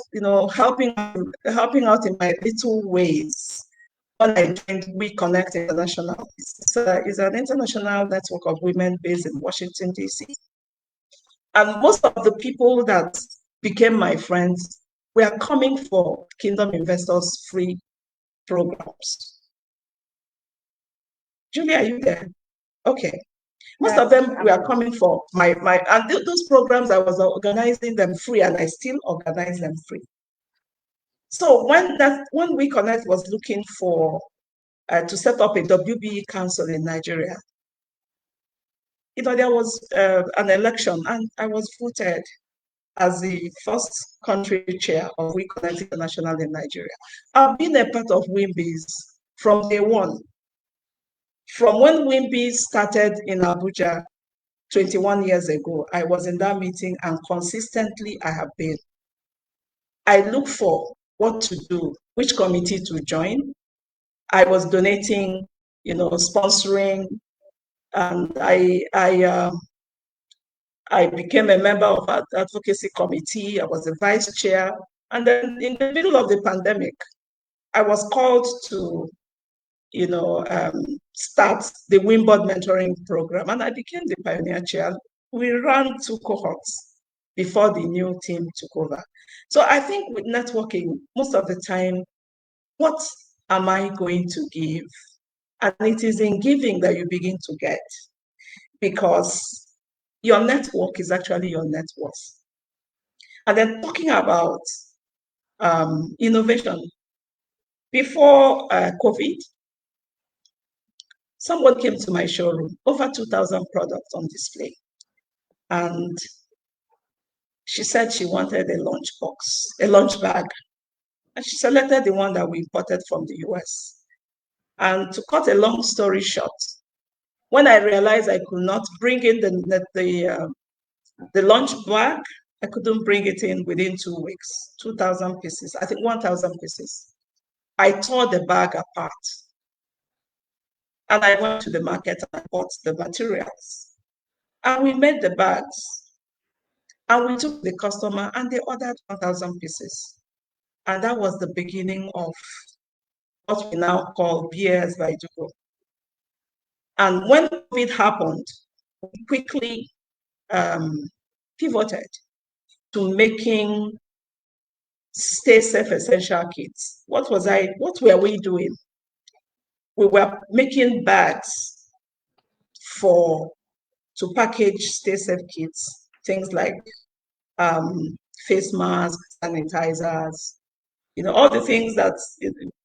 B: helping out in my little ways when I joined We Connect International. It's an international network of women based in Washington, D.C. And most of the people that became my friends were coming for Kingdom Investors free programs. Julia, are you there? Okay. Most of them were coming for and those programs, I was organizing them free, and I still organize them free. So when We Connect was looking for to set up a WBE council in Nigeria, there was an election, and I was voted as the first country chair of We Connect International in Nigeria. I've been a part of WIMBIS from day one. From when WIMBIS started in Abuja 21 years ago, I was in that meeting, and consistently I have been. I look for what to do, which committee to join. I was donating, sponsoring, and I became a member of an advocacy committee. I was the vice chair. And then in the middle of the pandemic, I was called to, start the Wimboard mentoring program. And I became the pioneer chair. We ran 2 cohorts before the new team took over. So I think with networking, most of the time, what am I going to give? And it is in giving that you begin to get, because your network is actually your net worth. And then talking about innovation, before COVID, someone came to my showroom, over 2,000 products on display. And she said she wanted a lunch box, a lunch bag. And she selected the one that we imported from the US. And to cut a long story short, when I realized I could not bring in the lunch bag, I couldn't bring it in within 2 weeks, 2,000 pieces, I think 1,000 pieces. I tore the bag apart. And I went to the market and I bought the materials. And we made the bags. And we took the customer and they ordered 1,000 pieces. And that was the beginning of what we now call BS by Dugo. And when COVID happened, we quickly pivoted to making stay safe essential kits. What were we doing? We were making bags to package stay safe kits, things like face masks, sanitizers, all the things that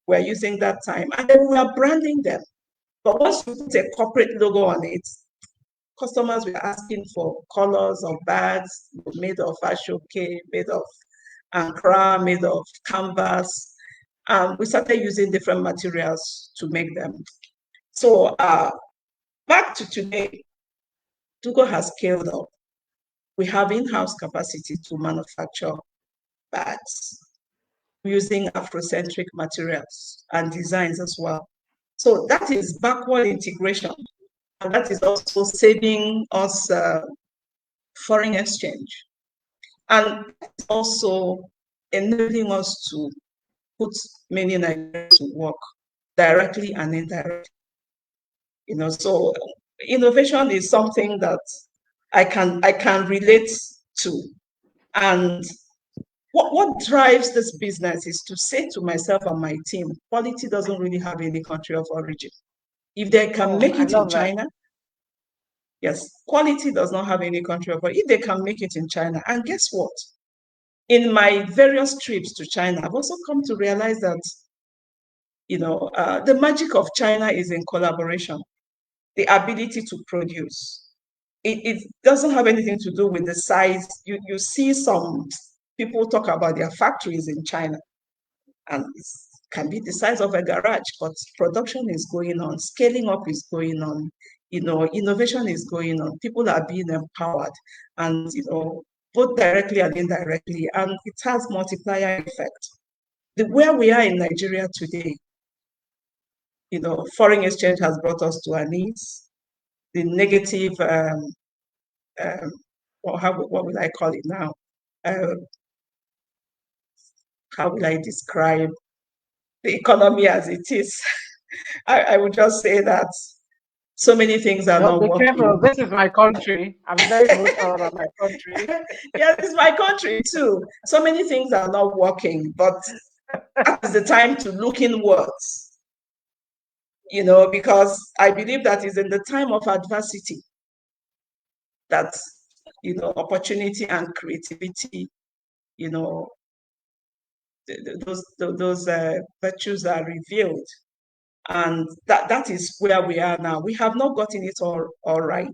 B: we're using that time. And then we are branding them. But once you put a corporate logo on it, customers were asking for colors of bags made of ashoke, made of ankara, made of canvas. We started using different materials to make them. So back to today, Dugo has scaled up. We have in-house capacity to manufacture bags using Afrocentric materials and designs as well. So that is backward integration. And that is also saving us foreign exchange. And it's also enabling us to put many Nigerians to work directly and indirectly. So innovation is something that I can relate to. And what drives this business is to say to myself and my team, quality doesn't really have any country of origin. If they can make it in China, yes, quality does not have any country of origin. If they can make it in China, and guess what? In my various trips to China, I've also come to realize that, the magic of China is in collaboration, the ability to produce. It doesn't have anything to do with the size. You see some people talk about their factories in China, and it can be the size of a garage, but production is going on, scaling up is going on, innovation is going on, people are being empowered, and both directly and indirectly, and it has multiplier effect. Where we are in Nigeria today, foreign exchange has brought us to our knees. The negative, what would I call it now? How will I describe the economy as it is? I would just say that so many things are not working.
A: Careful. This is my country. I'm very emotional about my country.
B: Yes, it's my country too. So many things are not working, but that is the time to look inwards. Because I believe that is in the time of adversity that opportunity and creativity, those virtues are revealed. And that is where we are now. We have not gotten it all right.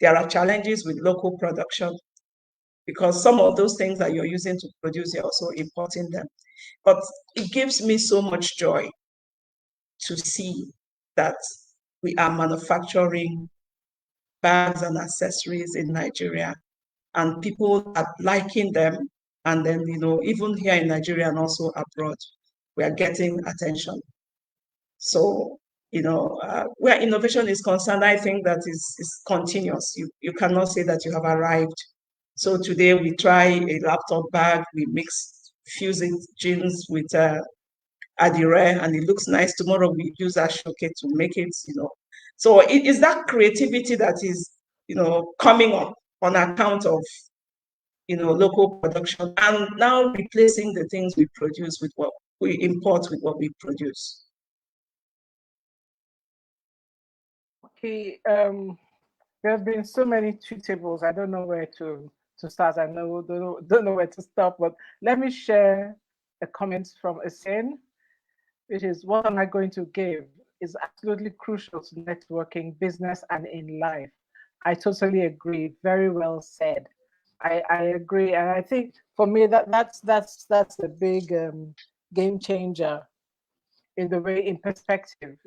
B: There are challenges with local production because some of those things that you're using to produce, you're also importing them. But it gives me so much joy to see that we are manufacturing bags and accessories in Nigeria, and people are liking them. And then, even here in Nigeria and also abroad, we are getting attention. So where innovation is concerned, I think that is continuous. You cannot say that you have arrived. So today we try a laptop bag, we mix fuse jeans with adire, and it looks nice. Tomorrow we use ashoke to make it. So it is that creativity that is, coming up on account of, local production, and now replacing the things we produce with what we import with what we produce.
A: Okay, there have been so many tweetables. I don't know where to start. I don't know where to stop. But let me share a comment from Asen, which is, what am I going to give? Is absolutely crucial to networking, business, and in life. I totally agree. Very well said. I agree, and I think for me that's the big game changer in the way, in perspective.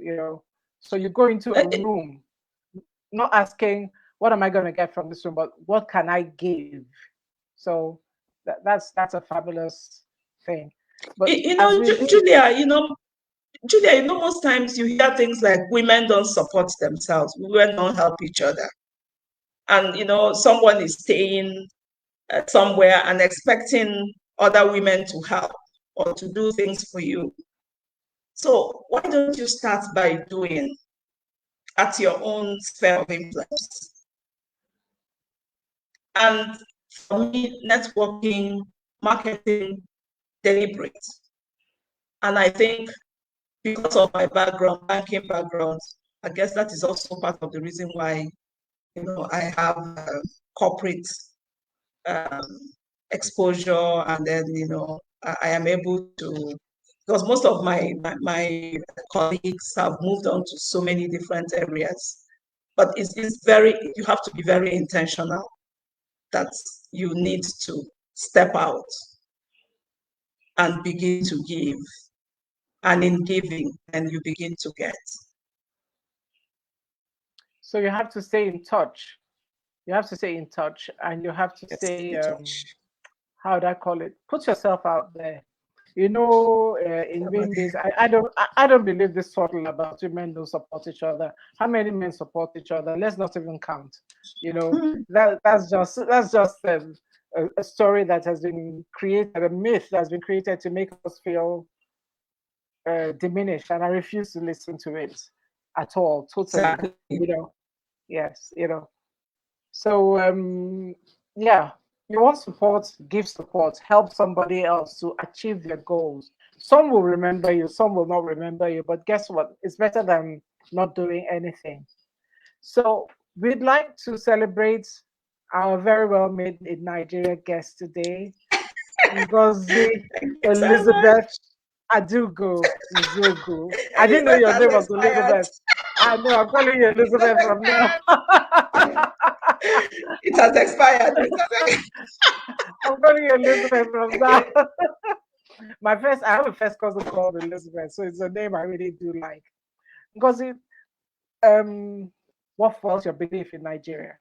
A: So you go into a room not asking what am I going to get from this room, but what can I give. So that's a fabulous thing. But
B: Julia, most times you hear things like women don't support themselves, women don't help each other. And, someone is staying somewhere and expecting other women to help or to do things for you. So why don't you start by doing at your own sphere of influence? And for me, networking, marketing, deliberate. And I think because of my background, banking background, I guess that is also part of the reason why, I have corporate exposure, and then, I am able to, because most of my colleagues have moved on to so many different areas, but you have to be very intentional that you need to step out and begin to give. And in giving, and you begin to get.
A: So you have to stay in touch. You have to stay in touch, and you have to stay, how do I call it? Put yourself out there. In Wimbies, I don't believe this total about women don't support each other. How many men support each other? Let's not even count. That's just a story that has been created, a myth that's been created to make us feel diminished, and I refuse to listen to it at all. Totally,
B: Exactly.
A: Yes, So yeah, you want support, give support, help somebody else to achieve their goals. Some will remember you, some will not remember you, but guess what? It's better than not doing anything. So we'd like to celebrate our very well made in Nigeria guest today, Ngozi Elizabeth Adugo Nzegwu. I didn't know your name was Elizabeth. I know, I'm calling you Elizabeth from now.
B: It has expired.
A: I'm calling you Elizabeth from now. I have a first cousin called Elizabeth, so it's a name I really do like. Because what fuels your belief in Nigeria?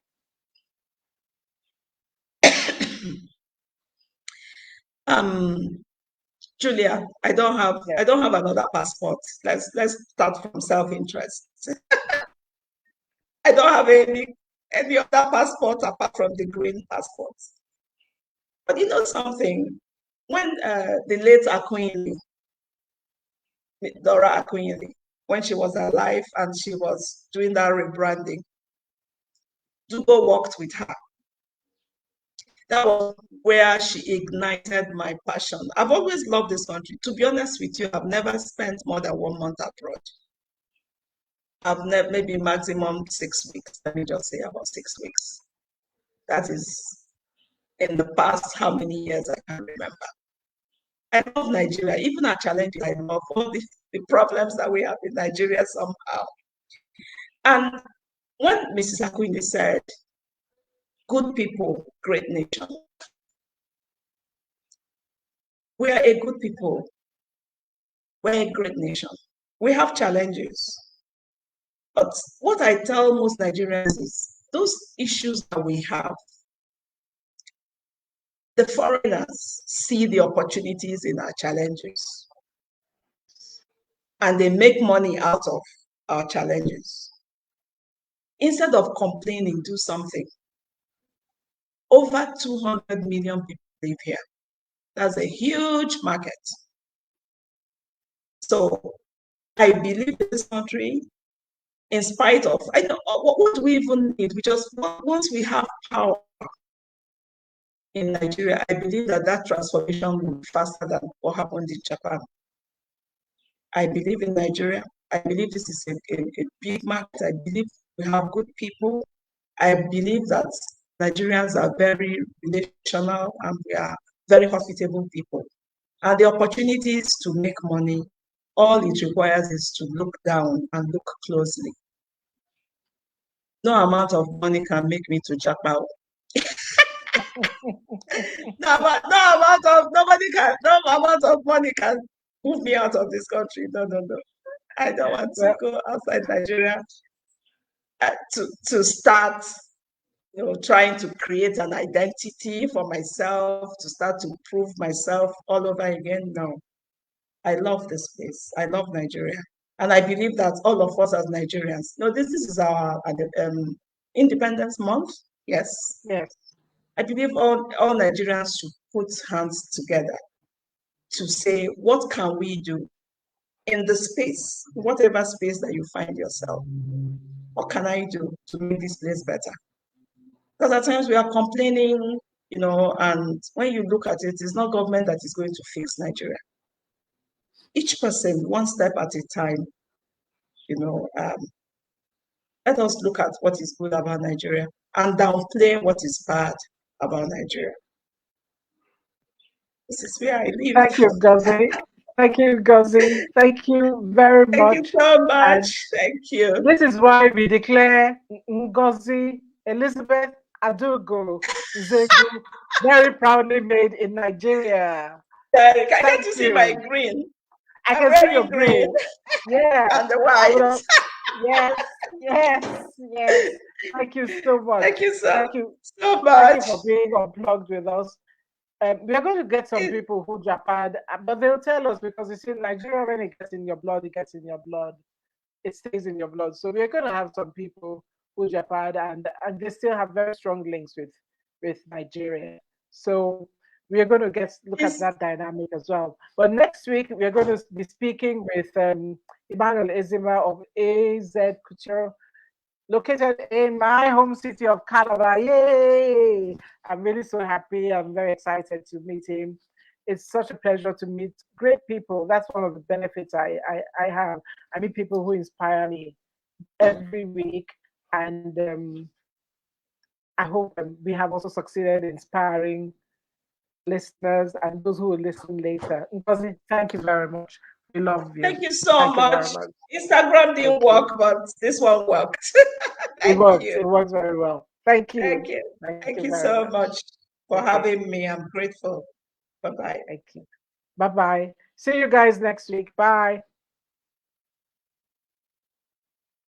B: Julia, I don't have another passport. Let's start from self-interest. I don't have any other passport apart from the green passport. But you know something? When the late Dora Akunyili, when she was alive and she was doing that rebranding, Dugo worked with her. That was where she ignited my passion. I've always loved this country. To be honest with you, I've never spent more than 1 month abroad. I've never, maybe maximum 6 weeks. Let me just say about 6 weeks. That is in the past, how many years I can remember. I love Nigeria. Even our challenges, I love all the problems that we have in Nigeria somehow. And when Mrs. Akwini said, good people, great nation, we are a good people. We're a great nation. We have challenges. But what I tell most Nigerians is those issues that we have, the foreigners see the opportunities in our challenges and they make money out of our challenges. Instead of complaining, do something. Over 200 million people live here. That's a huge market. So I believe this country, in spite of, I know, what do we even need? We just, once we have power in Nigeria, I believe that that transformation will be faster than what happened in Japan. I believe in Nigeria. I believe this is a big market. I believe we have good people. I believe that Nigerians are very relational and we are very hospitable people. And the opportunities to make money, all it requires is to look down and look closely. No amount of money can make me to Japan. No amount of money can move me out of this country. No. I don't want to go outside Nigeria to start, trying to create an identity for myself, to start to prove myself all over again. No, I love this place. I love Nigeria. And I believe that all of us as Nigerians, this is our Independence Month. Yes.
A: Yes.
B: I believe all Nigerians should put hands together to say, what can we do in the space, whatever space that you find yourself? What can I do to make this place better? Because at times we are complaining, and when you look at it, it's not government that is going to fix Nigeria. Each person, one step at a time, let us look at what is good about Nigeria and downplay what is bad about Nigeria. This is where I live.
A: Thank you, Ngozi. Thank you, Ngozi. Thank you very much.
B: Thank you so much. Thank you.
A: This is why we declare Ngozi Elizabeth Adugo Nzegwu very proudly made in Nigeria.
B: Can't you see my green?
A: I can see your green. Yeah.
B: And the white.
A: Yes. Thank you so much.
B: Thank you so much.
A: Thank you for being unplugged with us. We are going to get some people who Japan, but they'll tell us, because you see, Nigeria, when it gets in your blood, it gets in your blood. It stays in your blood. So we're going to have some people who Japan, and they still have very strong links with Nigeria. So we are going to look at that dynamic as well. But next week, we're going to be speaking with Emmanuel Ezima of AZ Couture, located in my home city of Calabar. Yay! I'm really so happy. I'm very excited to meet him. It's such a pleasure to meet great people. That's one of the benefits I have. I meet people who inspire me every week. And I hope we have also succeeded in inspiring listeners and those who will listen later. Ngozi, thank you very much. We love you.
B: Thank you so much. Instagram didn't work, but this one worked.
A: It works. It works very well. Thank you.
B: Thank you. Thank you so much for having me. I'm grateful. Bye-bye.
A: Thank you. Bye-bye. See you guys next week. Bye.